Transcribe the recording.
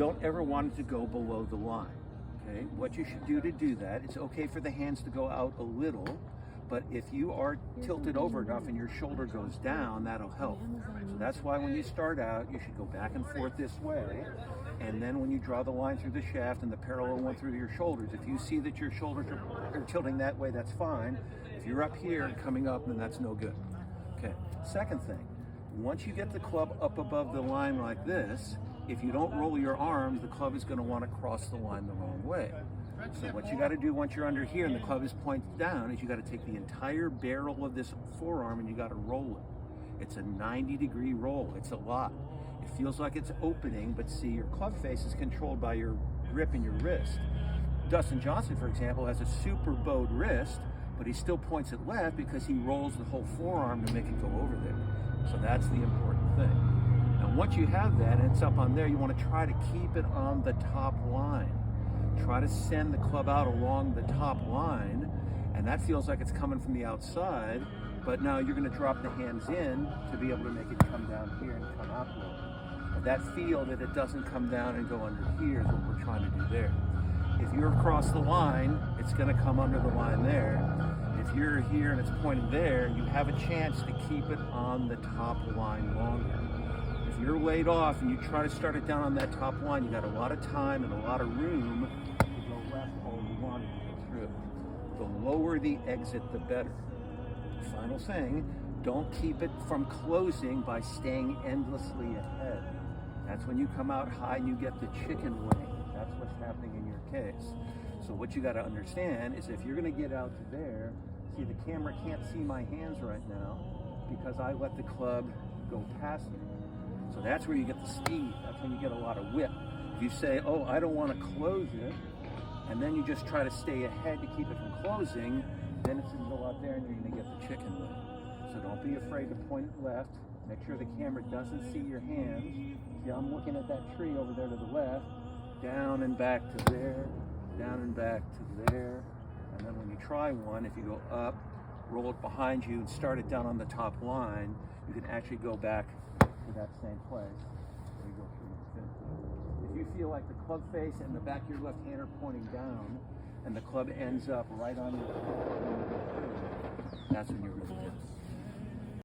don't ever want it to go below the line. Okay, what you should do that, it's okay for the hands to go out a little, but if you are tilted over enough and your shoulder goes down, that'll help. So that's why when you start out, you should go back and forth this way, and then when you draw the line through the shaft and the parallel one through your shoulders, if you see that your shoulders are tilting that way, that's fine. If you're up here and coming up, then that's no good. Okay, second thing, once you get the club up above the line like this, if you don't roll your arms, the club is going to want to cross the line the wrong way. So what you got to do once you're under here and the club is pointed down is you got to take the entire barrel of this forearm and you got to roll it. It's a 90-degree roll. It's a lot. It feels like it's opening, but see, your club face is controlled by your grip and your wrist. Dustin Johnson, for example, has a super bowed wrist, but he still points it left because he rolls the whole forearm to make it go over there. So that's the important thing. Now, once you have that and it's up on there, you want to try to keep it on the top line. Try to send the club out along the top line, and that feels like it's coming from the outside, but now you're going to drop the hands in to be able to make it come down here and come out a little bit. But that feel that it doesn't come down and go under here is what we're trying to do there. If you're across the line, it's going to come under the line there. If you're here and it's pointed there, you have a chance to keep it on the top line longer. If you're laid off and you try to start it down on that top line, you got a lot of time and a lot of room to go left all you want to go through. The lower the exit, the better. Final thing, don't keep it from closing by staying endlessly ahead. That's when you come out high and you get the chicken wing. That's what's happening in your case. So what you got to understand is if you're going to get out to there, see, the camera can't see my hands right now because I let the club go past me. So that's where you get the speed. That's when you get a lot of whip. If you say, oh, I don't want to close it, and then you just try to stay ahead to keep it from closing, then it's going to go out there and you're going to get the chicken wing. So don't be afraid to point it left. Make sure the camera doesn't see your hands. See, I'm looking at that tree over there to the left, down and back to there, down and back to there. And then when you try one, if you go up, roll it behind you and start it down on the top line, you can actually go back to that same place where you go through the fin. If you feel like the club face and the back of your left hand are pointing down and the club ends up right on your foot, that's when you're really good.